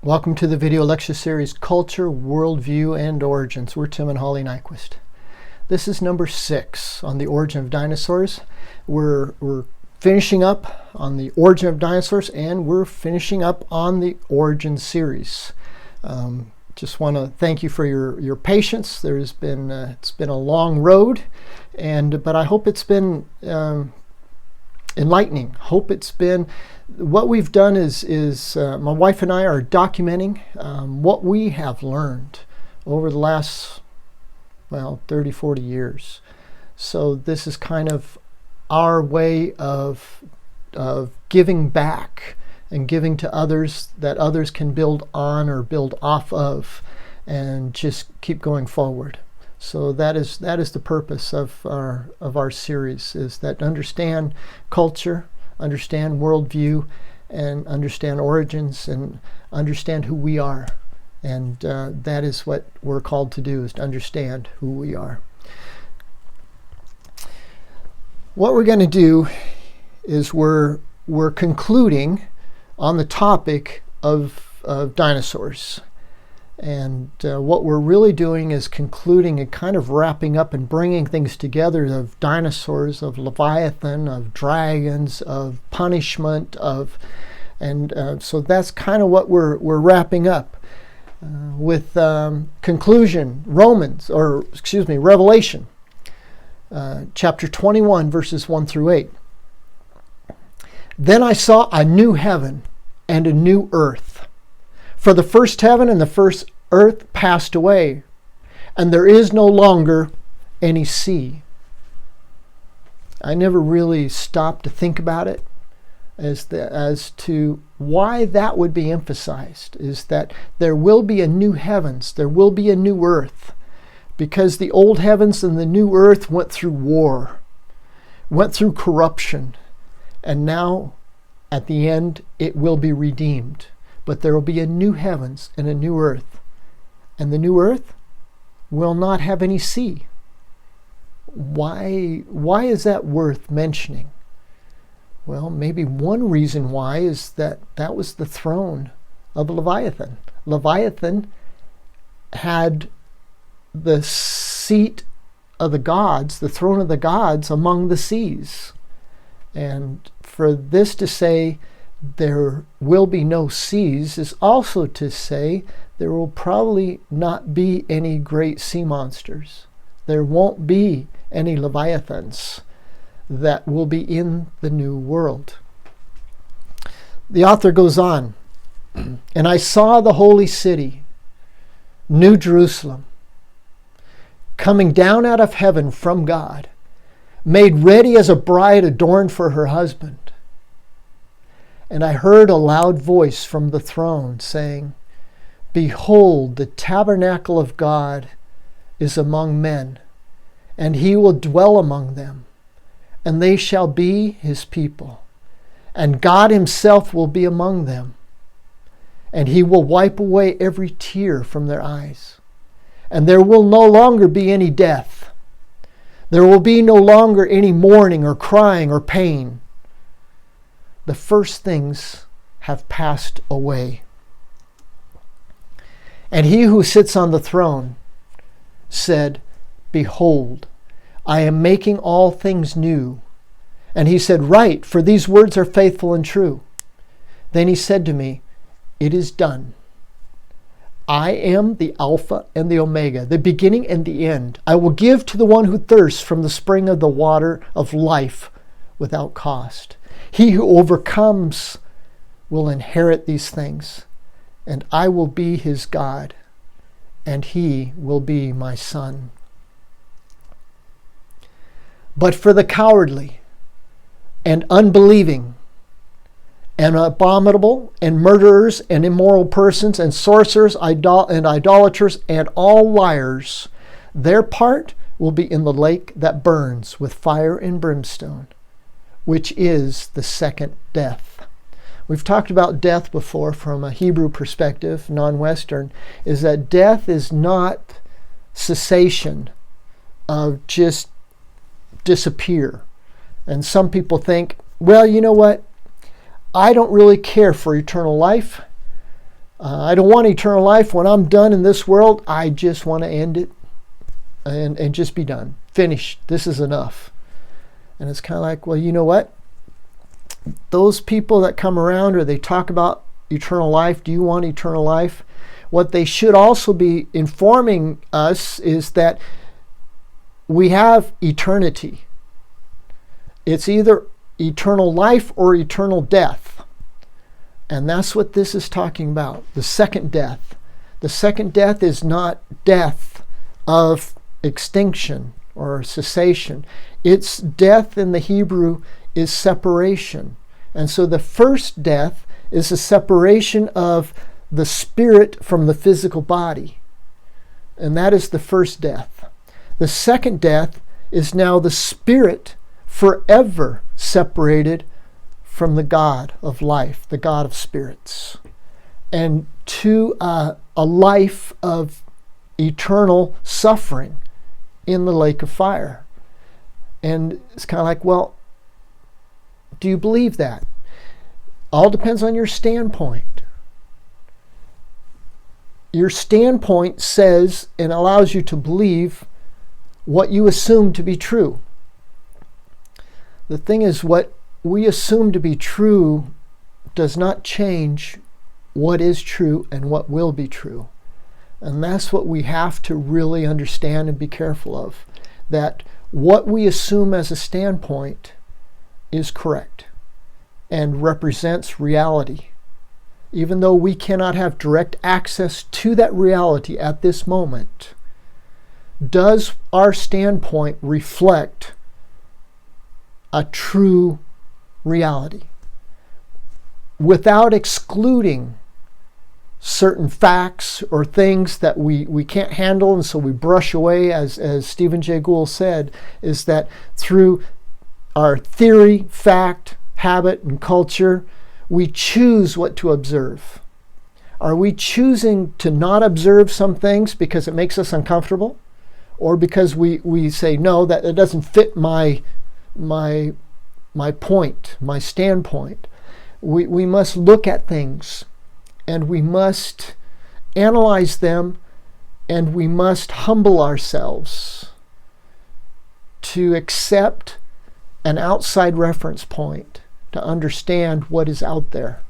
Welcome to the video lecture series, Culture, Worldview, and Origins. We're Tim and Holly Nyquist. This is number 6 on the origin of dinosaurs. We're finishing up on the origin of dinosaurs, and we're finishing up on the origin series. Just want to thank you for your patience. It's been a long road, but I hope it's been enlightening. Hope it's been. What we've done is my wife and I are documenting what we have learned over the last 30, 40 years. So this is kind of our way of giving back and giving to others that others can build on or build off of and just keep going forward. So that is the purpose of our series, is that understand culture, understand worldview, and understand origins, and understand who we are. And that is what we're called to do, is to understand who we are. What we're going to do is we're concluding on the topic of dinosaurs. And what we're really doing is concluding and kind of wrapping up and bringing things together of dinosaurs, of Leviathan, of dragons, of punishment, so that's kind of what we're wrapping up with conclusion. Revelation, chapter 21, verses 1 through 8. Then I saw a new heaven and a new earth. For the first heaven and the first earth passed away, and there is no longer any sea. I never really stopped to think about it as to why that would be emphasized, is that there will be a new heavens, there will be a new earth, because the old heavens and the new earth went through war, went through corruption, and now at the end it will be redeemed. But there will be a new heavens and a new earth. And the new earth will not have any sea. Why is that worth mentioning? Well, maybe one reason why is that was the throne of Leviathan. Leviathan had the seat of the gods, the throne of the gods among the seas. And for this to say there will be no seas is also to say there will probably not be any great sea monsters. There won't be any Leviathans that will be in the new world. The author goes on, and I saw the holy city, New Jerusalem, coming down out of heaven from God, made ready as a bride adorned for her husband. And I heard a loud voice from the throne saying, Behold, the tabernacle of God is among men, and he will dwell among them, and they shall be his people. And God himself will be among them, and he will wipe away every tear from their eyes. And there will no longer be any death. There will be no longer any mourning or crying or pain. The first things have passed away. And he who sits on the throne said, Behold, I am making all things new. And he said, Write, for these words are faithful and true. Then he said to me, It is done. I am the Alpha and the Omega, the beginning and the end. I will give to the one who thirsts from the spring of the water of life without cost. He who overcomes will inherit these things, and I will be his God, and he will be my son. But for the cowardly and unbelieving and abominable and murderers and immoral persons and sorcerers and idolaters and all liars, their part will be in the lake that burns with fire and brimstone, which is the second death. We've talked about death before from a Hebrew perspective, non-Western, is that death is not cessation of just disappear. And some people think, well, you know what? I don't really care for eternal life. I don't want eternal life. When I'm done in this world, I just want to end it and just be done. Finished. This is enough. And it's kind of like, well, you know what? Those people that come around or they talk about eternal life, do you want eternal life? What they should also be informing us is that we have eternity. It's either eternal life or eternal death. And that's what this is talking about, the second death. The second death is not death of extinction or cessation. Its death in the Hebrew is separation. And so the first death is a separation of the spirit from the physical body. And that is the first death. The second death is now the spirit forever separated from the God of life, the God of spirits, and to a life of eternal suffering in the lake of fire. And it's kind of like, well, do you believe that? All depends on your standpoint. Your standpoint says and allows you to believe what you assume to be true. The thing is, what we assume to be true does not change what is true and what will be true. And that's what we have to really understand and be careful of. That what we assume as a standpoint is correct and represents reality. Even though we cannot have direct access to that reality at this moment, does our standpoint reflect a true reality without excluding certain facts or things that we can't handle, and so we brush away, as Stephen Jay Gould said, is that through our theory, fact, habit, and culture, we choose what to observe. Are we choosing to not observe some things because it makes us uncomfortable? Or because we say, no, that it doesn't fit my point, my standpoint. We must look at things and we must analyze them and we must humble ourselves to accept an outside reference point to understand what is out there.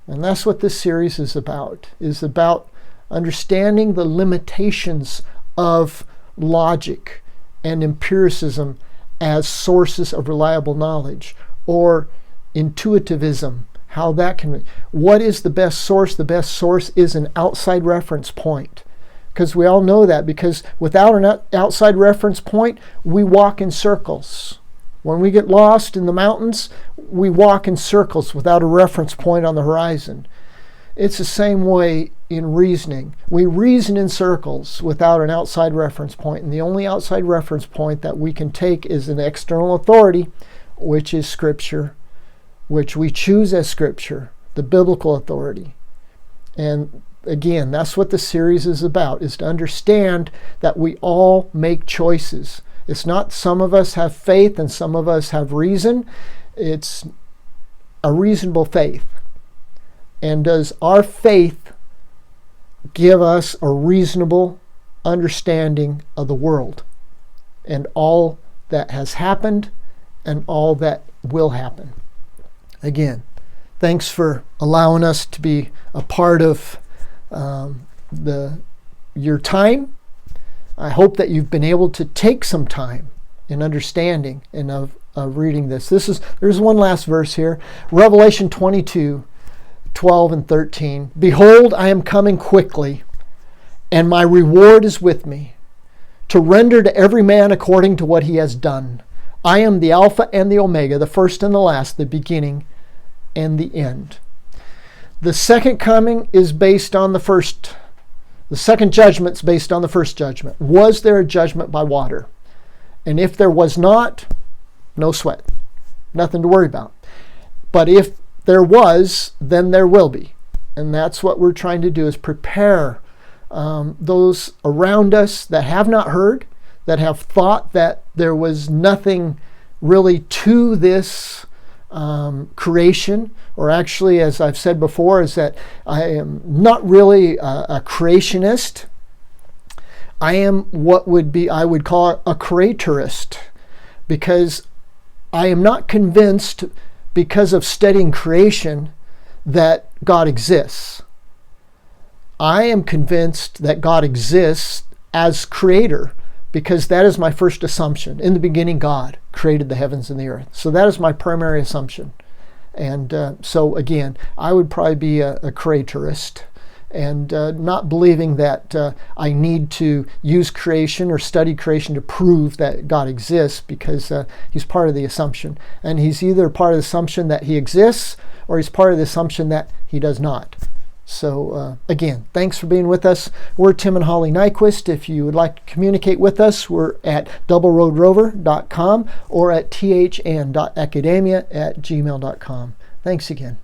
And that's what this series is about understanding the limitations of logic and empiricism as sources of reliable knowledge, or intuitivism, how that can... What is the best source? The best source is an outside reference point. Because we all know that, because without an outside reference point, we walk in circles. When we get lost in the mountains, we walk in circles without a reference point on the horizon. It's the same way in reasoning. We reason in circles without an outside reference point, and the only outside reference point that we can take is an external authority, which is Scripture, which we choose as Scripture, the biblical authority. And again, that's what the series is about, is to understand that we all make choices. It's not some of us have faith and some of us have reason. It's a reasonable faith. And does our faith give us a reasonable understanding of the world and all that has happened and all that will happen? Again, thanks for allowing us to be a part of your time. I hope that you've been able to take some time in understanding and of reading this. There's one last verse here. Revelation 22:12 and 13. Behold, I am coming quickly, and my reward is with me, to render to every man according to what he has done. I am the Alpha and the Omega, the first and the last, the beginning and the end. The second coming is based on the first. The second judgment is based on the first judgment. Was there a judgment by water? And if there was not, no sweat. Nothing to worry about. But if there was, then there will be. And that's what we're trying to do, is prepare those around us that have not heard, that have thought that there was nothing really to this creation, or actually, as I've said before, is that I am not really a creationist. I am what I would call a creatorist, because I am not convinced, because of studying creation, that God exists. I am convinced that God exists as creator, because that is my first assumption. In the beginning, God created the heavens and the earth. So that is my primary assumption. And so again, I would probably be a creatorist, and not believing that I need to use creation or study creation to prove that God exists, because he's part of the assumption. And he's either part of the assumption that he exists, or he's part of the assumption that he does not. So again, thanks for being with us. We're Tim and Holly Nyquist. If you would like to communicate with us, we're at doubleroadrover.com or at thn.academia@gmail.com. Thanks again.